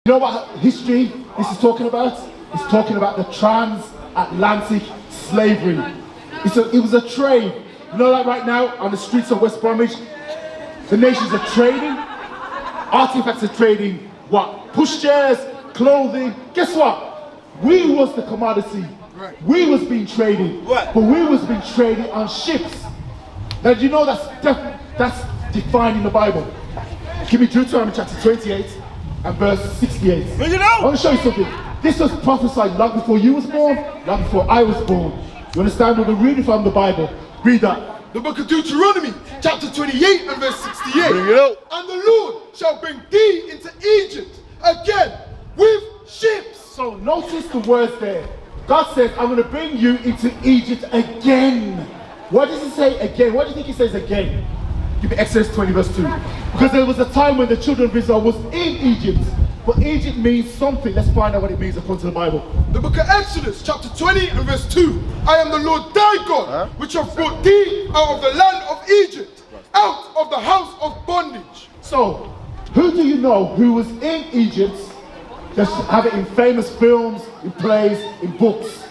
You know what history this is talking about? It's talking about the transatlantic slavery. It was a trade. You know, like right now on the streets of West Bromwich, the nations are trading. Artifacts are trading what? Pushchairs, clothing. Guess what? We was the commodity. We was being traded. But we was being traded on ships. Now, do you know that's defined in the Bible? Give me Deuteronomy chapter 28 and verse 68. Bring it I out! want to show you something. This was prophesied long before you was born, long before I was born. You understand? We're reading from the Bible. Read that. The book of Deuteronomy, chapter 28 and verse 68. Bring it out! And the Lord shall bring thee into Egypt again with ships. So notice the words there. God says, I'm going to bring you into Egypt again. What does he say again? What do you think he says again? Give me Exodus 20 verse 2. Because there was a time when the children of Israel was in Egypt. But Egypt means something. Let's find out what it means according to the Bible. The book of Exodus, chapter 20 and verse 2. I am the Lord thy God, which have brought thee out of the land of Egypt, out of the house of bondage. So, who do you know who was in Egypt? Just have it in famous films, in plays, in books.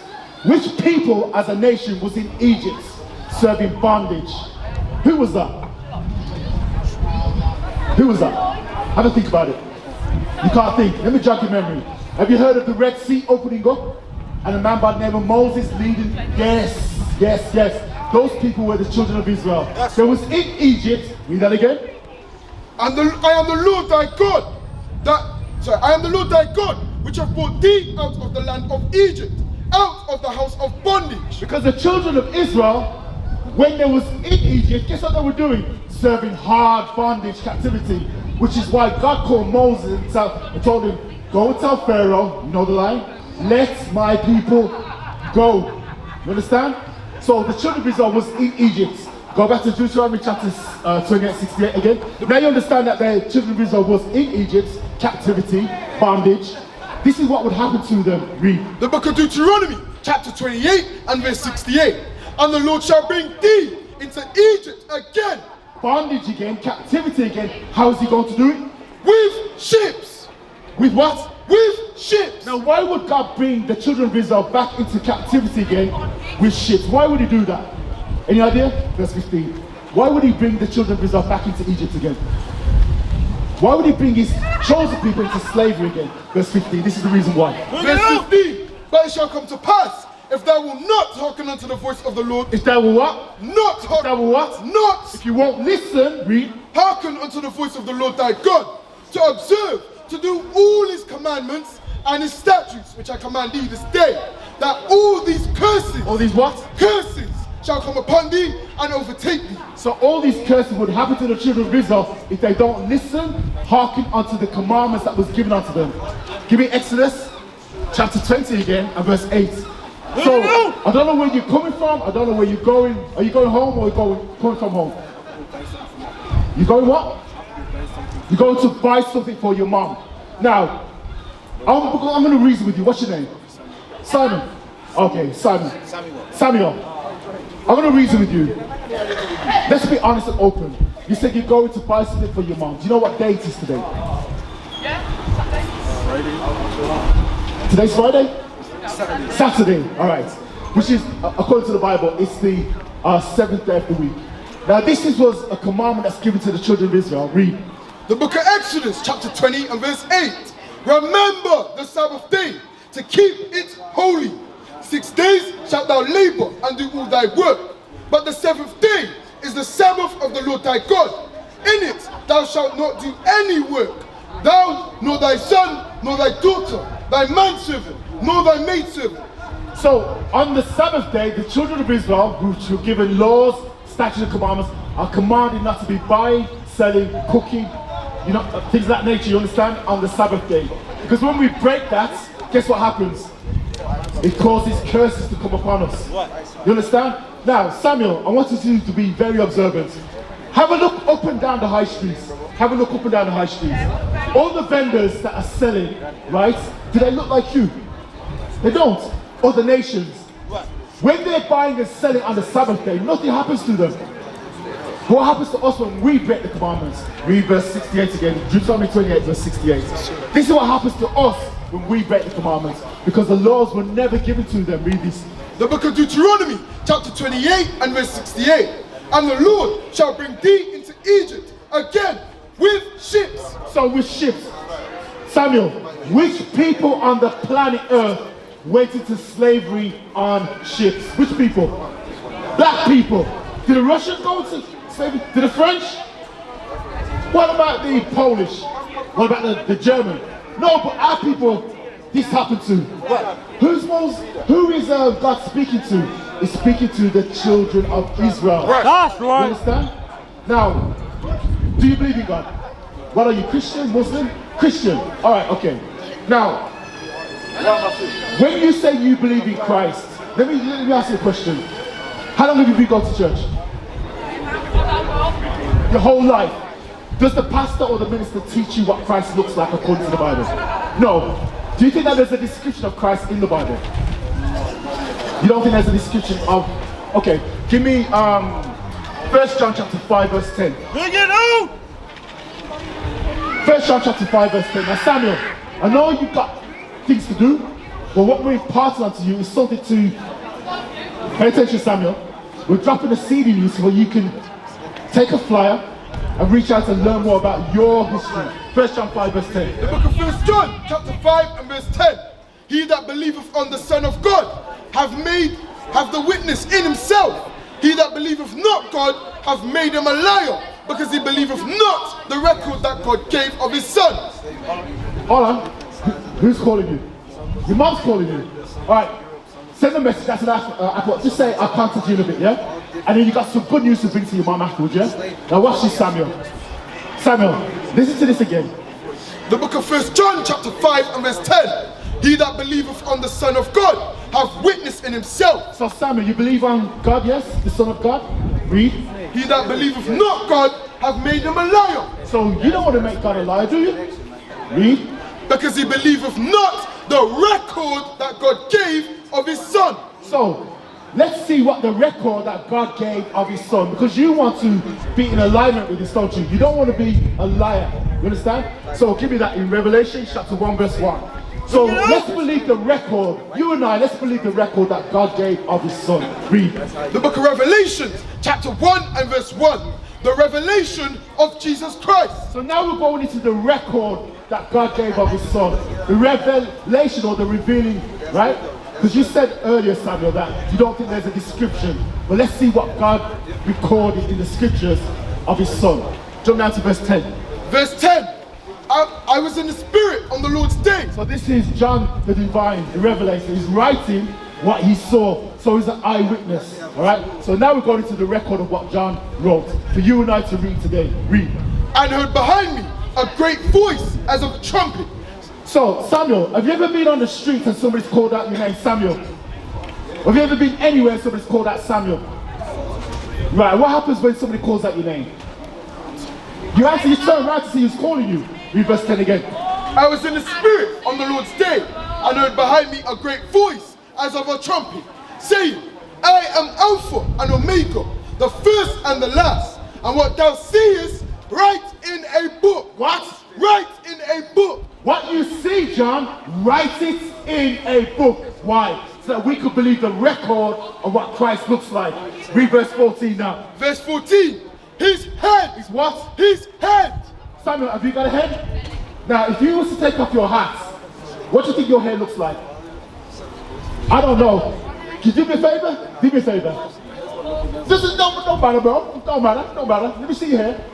Which people as a nation was in Egypt serving bondage? Who was that? Who was that? Have a think about it. You can't think. Let me jog your memory. Have you heard of the Red Sea opening up? And a man by the name of Moses leading? Yes. Those people were the children of Israel. There was in Egypt, read that again. I am the Lord thy God. I am the Lord thy God, which have brought thee out of the land of Egypt, out of the house of bondage. Because the children of Israel, when they was in Egypt, guess what they were doing? Serving hard bondage, captivity. Which is why God called Moses and told him, go and tell Pharaoh, you know the line, let my people go. You understand? So the children of Israel was in Egypt. Go back to Deuteronomy chapter 28, 68 again. Now you understand that the children of Israel was in Egypt, captivity, bondage. This is what would happen to them. Read. The book of Deuteronomy, chapter 28 and verse 68. And the Lord shall bring thee into Egypt again. Bondage again, captivity again. How is he going to do it? With ships. With what? With ships. Now why would God bring the children of Israel back into captivity again with ships? Why would he do that? Any idea? Verse 15. Why would he bring the children of Israel back into Egypt again? Why would he bring his chosen people into slavery again? Verse 15. This is the reason why. Verse 15. But it shall come to pass, if thou wilt not hearken unto the voice of the Lord. If thou will what? Not hearken. If thou will what? Not. If you won't listen, read. Hearken unto the voice of the Lord thy God, to observe, to do all his commandments and his statutes, which I command thee this day, that all these curses. All these what? Curses shall come upon thee and overtake thee. So all these curses would happen to the children of Israel if they don't listen, hearken unto the commandments that was given unto them. Give me Exodus chapter 20 again and verse 8. So, I don't know where you're coming from, I don't know where you're going. Are you going home or are you coming from home? You going what? You're going to buy something for your mom. Now, I'm going to reason with you. What's your name? Simon. Okay, Simon. Samuel. I'm going to reason with you. Let's be honest and open. You said you're going to buy something for your mom. Do you know what date it is today? Today's Friday? Saturday, all right. Which is, according to the Bible, it's the 7th day of the week. Now this was a commandment that's given to the children of Israel. Read. The book of Exodus, chapter 20 and verse 8. Remember the Sabbath day to keep it holy. 6 days shalt thou labor and do all thy work. But the 7th day is the Sabbath of the Lord thy God. In it thou shalt not do any work. Thou, nor thy son, nor thy daughter, thy manservant, nor thy maidservant. So on the Sabbath day, the children of Israel, who were given laws, statutes and commandments, are commanded not to be buying, selling, cooking, you know, things of that nature, you understand, on the Sabbath day. Because when we break that, guess what happens? It causes curses to come upon us. You understand? Now, Samuel, I want you to be very observant. Have a look up and down the high streets. Have a look up and down the high streets. All the vendors that are selling, right, do they look like you? They don't. Other nations. When they're buying and selling on the Sabbath day, nothing happens to them. What happens to us when we break the commandments? Read verse 68 again, Deuteronomy 28 verse 68. This is what happens to us when we break the commandments, because the laws were never given to them. Read this. The book of Deuteronomy, chapter 28 and verse 68. And the Lord shall bring thee into Egypt again with ships. So with ships. Samuel, which people on the planet Earth went into slavery on ships? Which people? Black people. Did the Russians go into slavery? Did the French? What about the Polish? What about the German? No, but our people, this happened to. Who is God speaking to? He's speaking to the children of Israel. That's You right. understand? Now, do you believe in God? What are you, Christian, Muslim? Christian. All right, okay. Now, when you say you believe in Christ, let me ask you a question. How long have you been going to church? Your whole life. Does the pastor or the minister teach you what Christ looks like according to the Bible? No. Do you think that there's a description of Christ in the Bible? You don't think there's a description of... Okay, give me 1 John chapter 5 verse 10. Bring it out! 1 John chapter 5 verse 10. Now Samuel, I know you've got things to do, but what we're imparting onto you is something to... Pay attention, Samuel. We're dropping a seed in you so you can take a flyer and reach out and learn more about your history. 1 John 5 verse 10. The book of 1 John, chapter 5 and verse 10. He that believeth on the Son of God hath the witness in himself. He that believeth not God hath made him a liar, because he believeth not the record that God gave of his Son. Hold on. Who's calling you? Your mom's calling you. Alright. Send a message. That's what just say I'll contact you in a bit, yeah? And then you got some good news to bring to your mom afterwards, yeah? Now watch this, Samuel. Samuel, listen to this again. The book of 1 John chapter 5 and verse 10. He that believeth on the Son of God hath witness in himself. So Samuel, you believe on God, yes? The Son of God? Read. He that believeth not God hath made him a liar, So you don't want to make God a liar, do you? Read. because he believeth not the record that God gave of his Son. So let's see what the record that God gave of his Son, because you want to be in alignment with this, don't you? You don't want to be a liar. You understand? So give me that in Revelation chapter 1 verse 1. So let's believe the record, you and I, let's believe the record that God gave of his Son. Read. The book of Revelation chapter 1 and verse 1. The revelation of Jesus Christ. So now we're going into the record that God gave of his Son. The revelation or the revealing, right? Because you said earlier, Samuel, that you don't think there's a description. But let's see what God recorded in the scriptures of his Son. Jump down to verse 10. Verse 10. I was in the Spirit on the Lord's day. So this is John the Divine, the Revelator. He's writing what he saw. So he's an eyewitness. Alright? So now we're going into the record of what John wrote. For you and I to read today. Read. And heard behind me a great voice as of a trumpet. So, Samuel, have you ever been on the street and somebody's called out your name, Samuel? Have you ever been anywhere and somebody's called out Samuel? Right, what happens when somebody calls out your name? You answer, you turn around to see who's calling you. Read verse 10 again. I was in the Spirit on the Lord's day, and heard behind me a great voice as of a trumpet, saying, I am Alpha and Omega, the first and the last. And what thou seest, write in a book. What? Write in a book. What you see, John, write it in a book. Why? So that we could believe the record of what Christ looks like. Read verse 14 now. Verse 14. His head. It's what? His head. Samuel, have you got a head? Now, if you was to take off your hat, what do you think your hair looks like? I don't know. Can you do me a favor? Do me a favor. This is don't matter, bro. Don't matter. Let me see your hair.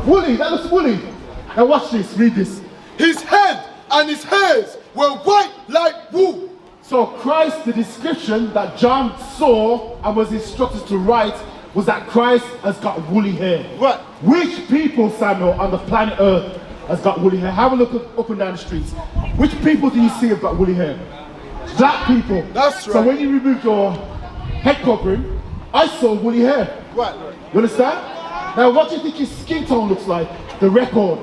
Woolly, that looks woolly. Now watch this, read this. His head and his hairs were white like wool. So Christ, the description that John saw and was instructed to write was that Christ has got woolly hair. What? Which people, Samuel, on the planet Earth has got woolly hair? Have a look up and down the streets. Which people do you see have got woolly hair? Black people. That's right. So when you removed your head covering, I saw woolly hair. What? You understand? Now what do you think his skin tone looks like? The record.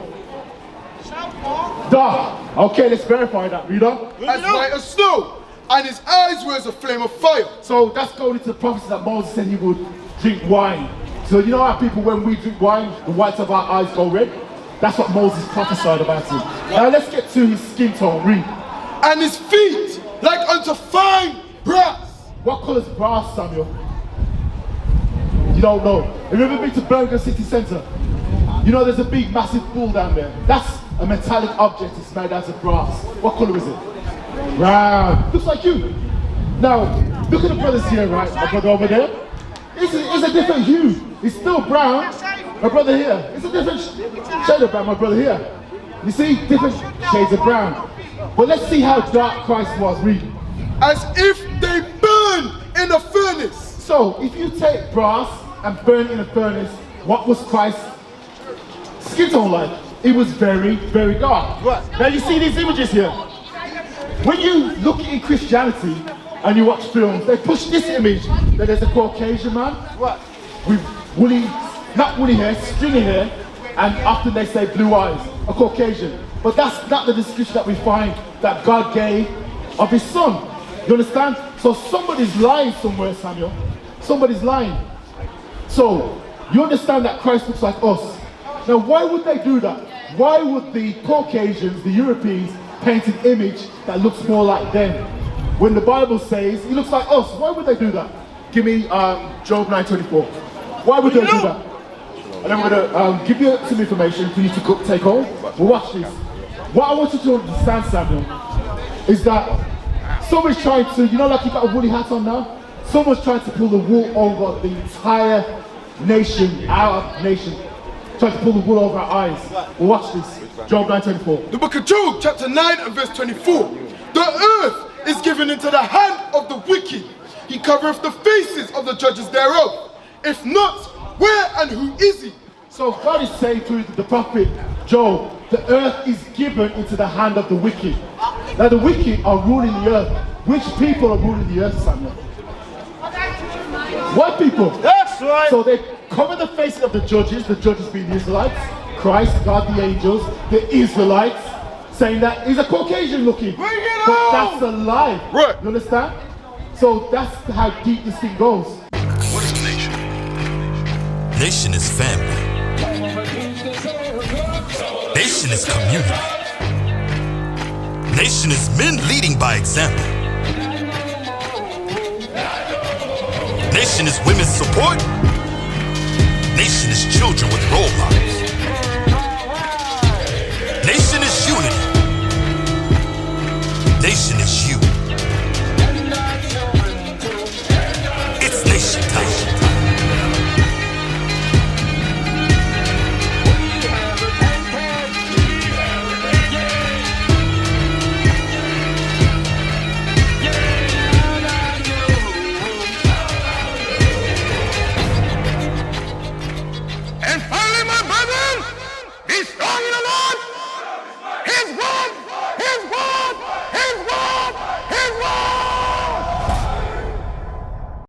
Dark. Okay, let's verify that, reader. As white as snow, and his eyes were as a flame of fire. So that's going into the prophecy that Moses said he would drink wine. So you know how people, when we drink wine, the whites of our eyes go red? That's what Moses prophesied about him. Now let's get to his skin tone. Read. And his feet like unto fine brass. What colour is brass, Samuel? You don't know. Have you ever been to Birmingham City Centre? You know there's a big massive bull down there. That's a metallic object. It's made out of brass. What colour is it? Round. Looks like you. Now, look at the brothers here, right? My brother over there. It's a different hue. It's still brown. My brother here. It's a different shade of brown. My brother here. You see? Different shades of brown. But let's see how dark Christ was. Read. As if they burn in a furnace. So, if you take brass and burn it in a furnace, what was Christ's skin tone like? It was very, very dark. Right. Now you see these images here. When you look in Christianity and you watch films, they push this image that there's a Caucasian man with woolly, not woolly hair, stringy hair, and often they say blue eyes, a Caucasian. But that's not the description that we find that God gave of his son. You understand? So somebody's lying somewhere, Samuel. Somebody's lying. So you understand that Christ looks like us. Now why would they do that? Why would the Caucasians, the Europeans, paint an image that looks more like them? When the Bible says he looks like us, why would they do that? Give me Job 9:24. Why would they do that? And I'm going to give you some information for you to take home. Well, watch this. What I want you to understand, Samuel, is that someone's trying to, you know, like you got a woolly hat on now? Someone's trying to pull the wool over the entire nation, our nation. Trying to pull the wool over our eyes. Well, watch this. Job 9:24. The book of Job, chapter 9 and verse 24. The earth is given into the hand of the wicked. He covereth the faces of the judges thereof. If not, where and who is he? So God is saying through the prophet Job, the earth is given into the hand of the wicked. Now the wicked are ruling the earth. Which people are ruling the earth, Samuel? White people. That's right. So they cover the faces of the judges being the Israelites, Christ, God, the angels, the Israelites, saying that he's a Caucasian looking. Bring it But on! that's a lie. Right. You understand? So that's how deep this thing goes. What is a nation? Nation is family. Nation is community. Nation is men leading by example. Nation is women's support. Nation is children with role models.